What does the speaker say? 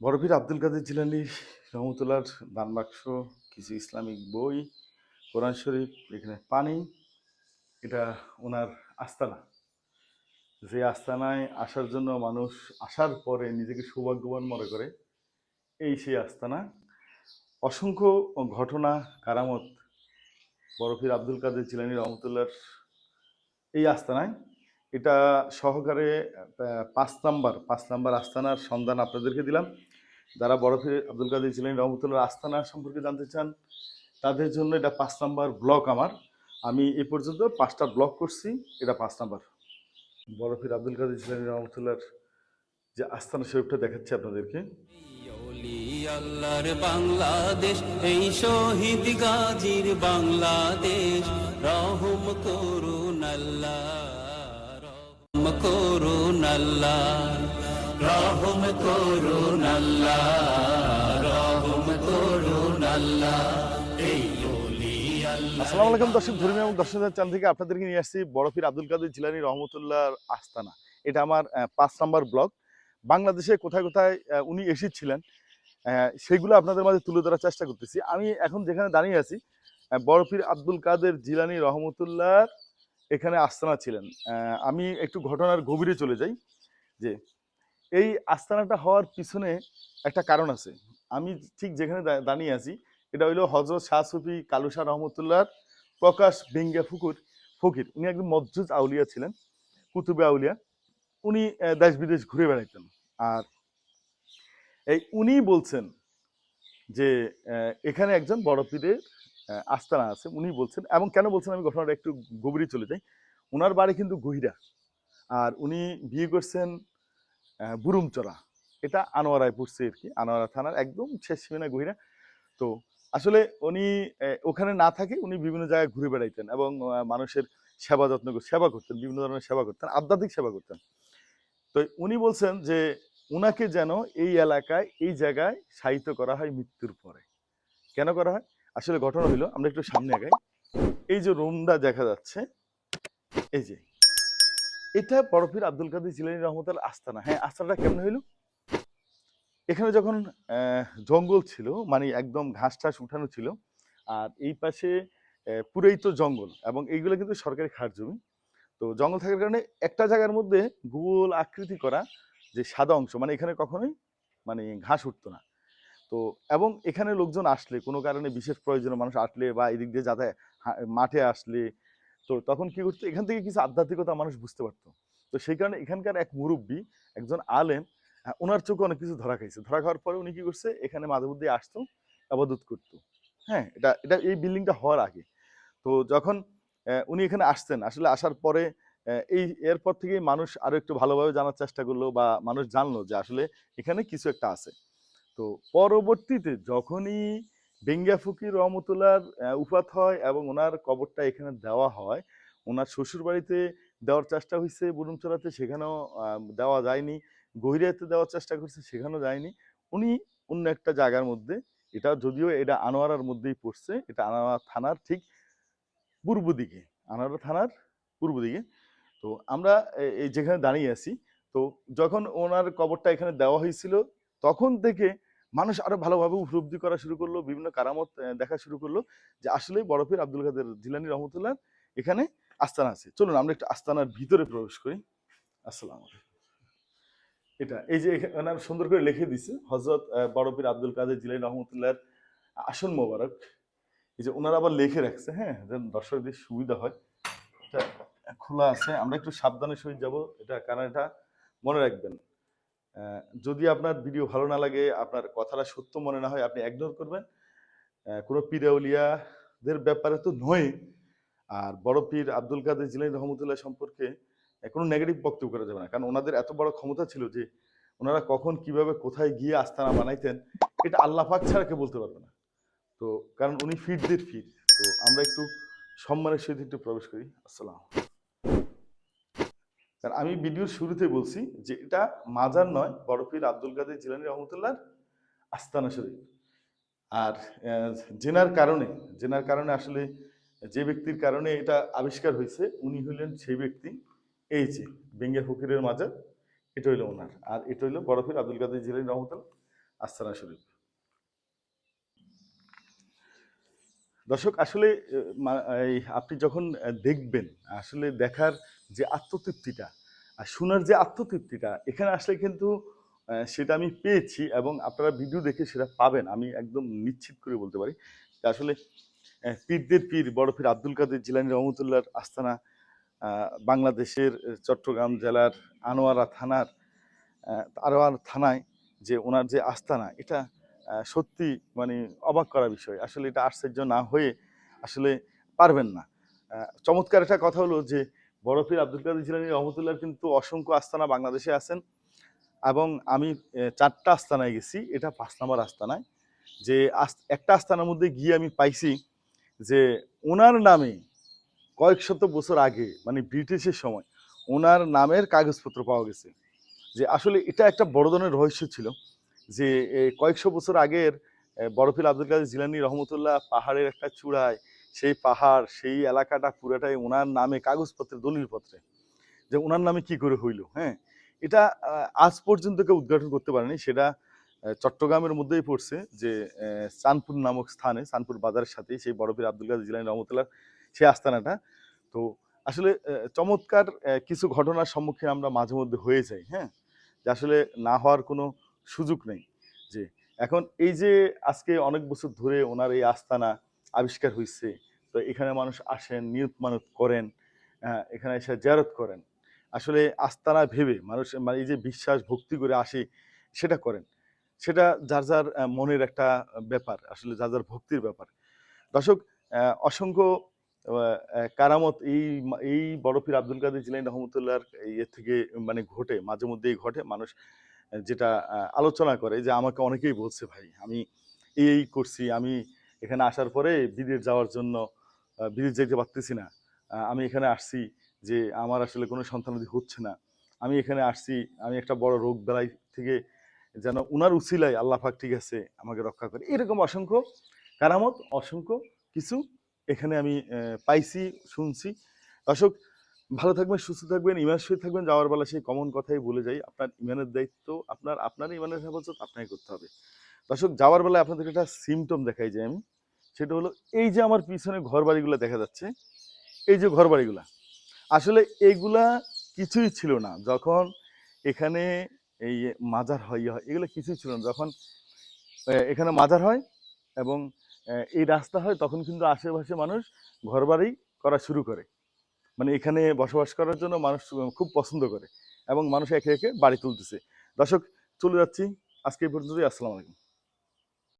বড়পীর আব্দুল কাদের জিলানী রহমতুল্লাহর দান বাক্স, কিছু ইসলামিক বই, কোরআন শরীফ, এখানে পানি, এটা ওনার আস্তানা। যে আস্তানায় আসার জন্য মানুষ আসার পরে নিজেকে সৌভাগ্যবান মনে করে, এই সেই আস্তানা। অসংখ্য ঘটনা, কারামত বড়পীর আব্দুল কাদের জিলানী রহমতুল্লাহর এই আস্তানায়। এটা সহকারে 5 নাম্বার আস্তানার সন্ধান আপনাদেরকে দিলাম। যারা বড়পীর আব্দুল কাদের জিলানী রহমতুল্লাহর আস্তানা সম্পর্কে জানতে চান, তাদের জন্য এটা 5 নাম্বার ব্লক। আমি এ পর্যন্ত 5টা ব্লক করছি, এটা 5 নাম্বার। বড়পীর আব্দুল কাদের জিলানী রহমতুল্লাহর যে আস্তানা শরীফটা দেখাচ্ছি আপনাদেরকে। আল্লাহর বাংলাদেশ, এই শহীদ গাজীর বাংলাদেশ, রহম করুন আল্লাহ, রহম করুন আল্লাহ, রহম করুন আল্লাহ, রহম করুন আল্লাহ। এই আসসালামু আলাইকুম দর্শক, ধর্মীয় এবং দর্শকদের চ্যানেল থেকে আপনাদেরকে নিয়ে আসছি বড়পীর আব্দুল কাদের জিলানী রহমতুল্লাহর আস্তানা। এটা আমার 5 নাম্বার ব্লক। বাংলাদেশে কোথায় কোথায় উনি এসেছিলেন সেগুলো আপনাদের মাঝে তুলে ধরার চেষ্টা করতেছি। আমি এখন যেখানে দাঁড়িয়ে আছি, বড়পীর আব্দুল কাদের জিলানী রহমতুল্লাহর এখানে আস্তানা ছিলেন। আমি একটু ঘটনার গভীরে চলে যাই যে এই আস্তানাটা হওয়ার পিছনে একটা কারণ আছে। আমি ঠিক যেখানে দাঁড়িয়ে আছি, এটা হইলো হজরত শাহ সুফি কালু শাহ রহমতুল্লাহর প্রকাশ বেঙ্গা ফকির। উনি একজন মজ্জুজ আউলিয়া ছিলেন, কুতুবে আউলিয়া। উনি দেশ বিদেশ ঘুরে বেড়াইতেন। আর এই উনি বলছেন যে এখানে একজন বড় পীরের আস্তানা আছে। উনি বলছেন, এবং কেন বলছেন আমি ঘটনাটা একটু গভীরে চলে যাই। ওনার বাড়ি কিন্তু গহিরা, আর উনি বিয়ে করছেন বুরুমচরা। এটা আনোয়ারায় পড়ছে আর কি, আনোয়ারা থানার একদম শেষ সীমানা গহিরা। তো আসলে উনি ওখানে না থাকে, উনি বিভিন্ন জায়গায় ঘুরে বেড়াইতেন এবং মানুষের সেবা করতেন, বিভিন্ন ধরনের সেবা করতেন, আধ্যাত্মিক সেবা করতেন। তো উনি বলছেন যে উনাকে যেন এই এলাকায়, এই জায়গায় শায়িত করা হয় মৃত্যুর পরে। কেন করা হয়? আসলে ঘটনা হইলো, আমরা একটু সামনে আগাই। এই যে রুমটা দেখা যাচ্ছে, এই যে এটা বড়পীর আব্দুল কাদের জিলানী রহমতুল্লাহর আস্তানা। হ্যাঁ, আস্তানাটা কেমন হইলো? এখানে যখন জঙ্গল ছিল, মানে একদম ঘাস টাস উঠানো ছিল, আর এই পাশে পুরোই তো জঙ্গল, এবং এইগুলো কিন্তু সরকারি খাস জমি। তো জঙ্গল থাকার কারণে একটা জায়গার মধ্যে গোল আকৃতি করা যে সাদা অংশ, মানে এখানে কখনোই মানে ঘাস উঠতো না। তো এবং এখানে লোকজন আসলে, কোনো কারণে বিশেষ প্রয়োজনে মানুষ আসলে বা এদিক দিয়ে যাতায়াত, মাঠে আসলে, তো তখন কি করতো, এখান থেকে কিছু আধ্যাত্মিকতা মানুষ বুঝতে পারতো। তো সেই কারণে এখানকার এক মুরব্বী, একজন আলেম, ওনার চোখে অনেক কিছু ধরা খাইছে। ধরা খাওয়ার পরে উনি কি করছে, এখানে মাঝে মধ্যে আসতো, আবাদত করতো। হ্যাঁ, এটা এটা এই বিল্ডিংটা হওয়ার আগে। তো যখন উনি এখানে আসতেন, আসলে আসার পরে এই এরপর থেকেই মানুষ আরো একটু ভালোভাবে জানার চেষ্টা করলো, বা মানুষ জানলো যে আসলে এখানে কিছু একটা আছে। তো পরবর্তীতে যখনই বেঙ্গা ফকির রহমতুল্লাহর উফাত হয় এবং ওনার কবরটা এখানে দেওয়া হয়, ওনার শ্বশুর বাড়িতে দেওয়ার চেষ্টা হয়েছে বুরুমচড়াতে, সেখানেও দেওয়া যায়নি। গহিরাতে দেওয়ার চেষ্টা করছে, সেখানেও যায়নি। উনি অন্য একটা জায়গার মধ্যে, এটা যদিও এটা আনোয়ারার মধ্যেই পড়ছে, এটা আনোয়ারা থানার ঠিক পূর্ব দিকে, আনোয়ারা থানার পূর্ব দিকে। তো আমরা এই যেখানে দাঁড়িয়ে আছি, তো যখন ওনার কবরটা এখানে দেওয়া হয়েছিল, তখন থেকে মানুষ আরো ভালোভাবে উপলব্ধি করা শুরু করলো, বিভিন্ন কারামত দেখা শুরু করলো, যে আসলে বড়পীর আব্দুল কাদের জিলানী রহমতুল্লাহ এখানে আস্তানা আছে। চলুন আমরা একটু আস্তানার ভিতরে প্রবেশ করি। আসসালাম আলাইকুম। এটা এই যে এখানে সুন্দর করে লিখে দিছে হজরত বড়পীর আব্দুল কাদের জিলানী রহমতুল্লাহর আসন মোবারক। এই যে ওনারা আবার লিখে রাখছে, হ্যাঁ, যেন দর্শকদের সুবিধা হয়। এটা খোলা আছে, আমরা একটু সাবধানে সহিত যাব, এটা কারণ এটা মনে রাখবেন, যদি আপনার ভিডিও ভালো না লাগে, আপনার কথাটা সত্য মনে না হয়, আপনি ইগনোর করবেন। কোনো পীরাউলিয়াদের ব্যাপারে তো নয়। আর বড় পীর আব্দুল কাদের জিলানী রহমতুল্লাহ সম্পর্কে কোনো নেগেটিভ বক্তব্য করা যাবে না, কারণ ওনাদের এত বড় ক্ষমতা ছিল যে ওনারা কখন কিভাবে কোথায় গিয়ে আস্তানা বানাইতেন, এটা আল্লাহ পাক ছাড়া কেউ বলতে পারবে না। তো কারণ উনি ফিরদের ফির। তো আমরা একটু সম্মানের সহিত একটু প্রবেশ করি। আসসালাম। কারণ আমি ভিডিওর শুরুতে বলছি যে এটা মাজার নয়, বড় পীর আব্দুল কাদের জিলানী রহমতুল্লাহ আস্তানা শরীফ। আর আহ, জেনার কারণে আসলে যে ব্যক্তির কারণে এটা আবিষ্কার হয়েছে, উনি হইলেন সেই ব্যক্তি। এই যে বেঙ্গা ফকিরের মাজার, এটা হইলো ওনার, আর এটা হইলো বড় পীর আব্দুল কাদের জিলানী রহমতুল্লাহ। আস্তানা শরীফ। দর্শক আসলে এই আপনি যখন দেখবেন, আসলে দেখার যে আত্মতৃপ্তিটা আর শোনার যে আত্মতৃপ্তিটা এখানে আসলে কিন্তু সেটা আমি পেয়েছি এবং আপনারা ভিডিও দেখে সেটা পাবেন। আমি একদম নিশ্চিত করে বলতে পারি যে আসলে পীরদের পীর বড় পীর আব্দুল কাদের জিলানী রহমতুল্লাহর আস্তানা বাংলাদেশের চট্টগ্রাম জেলার আনোয়ারা থানার আনোয়ার থানায় যে ওনার যে আস্তানা, এটা সত্যি মানে অবাক করা বিষয়। আসলে এটা আশ্চর্য না হয়ে আসলে পারবেন না। চমৎকার একটা কথা হলো যে বড় পীর আব্দুল কাদের জিলানী রহমতুল্লাহর কিন্তু অসংখ্য আস্তানা বাংলাদেশে আছেন এবং আমি ৪ টা আস্তানায় গেছি। এটা ৫ নাম্বার আস্তানায়। যে একটা আস্তানার মধ্যে গিয়ে আমি পাইছি যে উনার নামে কয়েক শত বছর আগে মানে ব্রিটিশের সময় উনার নামের কাগজপত্র পাওয়া গেছে। যে আসলে এটা একটা বড় ধরনের রহস্য ছিল যে কয়েকশো বছর আগের বড় পীর আব্দুল কাদের জিলানী রহমতুল্লাহ পাহাড়ের একটা চূড়ায় সেই পাহাড় সেই এলাকাটা পুরাটাই ওনার নামে কাগজপত্রে দলিলপত্রে যে ওনার নামে কি করে হইল, হ্যাঁ, এটা আজ পর্যন্ত কেউ উদ্ঘাটন করতে পারেনি। সেটা চট্টগ্রামের মধ্যেই পড়ছে যে চাঁদপুর নামক স্থানে, চাঁদপুর বাজারের সাথেই সেই বড় পীর আব্দুল কাদের জিলানী রহমতুল্লাহ সেই আস্তানাটা। তো আসলে চমৎকার কিছু ঘটনার সম্মুখীন আমরা মাঝে মধ্যে হয়ে যাই, হ্যাঁ, যে আসলে না হওয়ার কোনো সুযোগ নেই। যে এখন এই যে আজকে অনেক বছর ধরে ওনার এই আস্তানা আবিষ্কার হয়েছে, তো এখানে মানুষ আসেন, নিয়ত মানত করেন, এখানে এসে জিয়ারত করেন। আসলে আস্তানা ভেবে মানুষ মানে এই যে বিশ্বাস ভক্তি করে আসে সেটা করেন। সেটা যার যার মনের একটা ব্যাপার, আসলে যার যার ভক্তির ব্যাপার। দর্শক অসংখ্য কারামত এই বড় পীর আব্দুল কাদের জিলানী রহমতুল্লাহর ইয়ে থেকে মানে ঘটে, মাঝে মধ্যেই ঘটে। মানুষ যেটা আলোচনা করে যে আমাকে অনেকেই বলছে, ভাই আমি এই করছি, আমি এখানে আসার পরে বিদেশ যাওয়ার জন্য বিদেশ যেতে পারতেছি না, আমি এখানে আসছি যে আমার আসলে কোনো সন্তানাদি হচ্ছে না, আমি এখানে আসছি আমি একটা বড় রোগ বেলায় থেকে যেন উনার উসিলায় আল্লাহ পাক ঠিক আছে আমাকে রক্ষা করে। এরকম অসংখ্য কারামত, অসংখ্য কিছু এখানে আমি পাইছি, শুনছি। দর্শক ভালো থাকবেন, সুস্থ থাকবেন, ইমানের সহিত থাকবেন। যাওয়ার বেলা সেই কমন কথাই বলে যাই, আপনার ইমানের দায়িত্ব আপনার ইমানের হেফাজত আপনাকে করতে হবে। দর্শক যাওয়ার বেলায় আপনাদের একটা সিমটম দেখাই যায় আমি, সেটা হলো এই যে আমার পিছনে ঘর বাড়িগুলো দেখা যাচ্ছে, এই যে ঘর বাড়িগুলা, আসলে এইগুলা কিছুই ছিল না যখন এখানে এই মাজার হয় এগুলো কিছুই ছিল না যখন এখানে মাজার হয় এবং এই রাস্তা হয়, তখন কিন্তু আশেপাশে মানুষ ঘরবাড়ি করা শুরু করে। মানে এখানে বসবাস করার জন্য মানুষ খুব পছন্দ করে এবং মানুষ একে একে বাড়ি তুলতেছে। দর্শক চলে যাচ্ছি আজকে এই পর্যন্তই। আসসালামু আলাইকুম।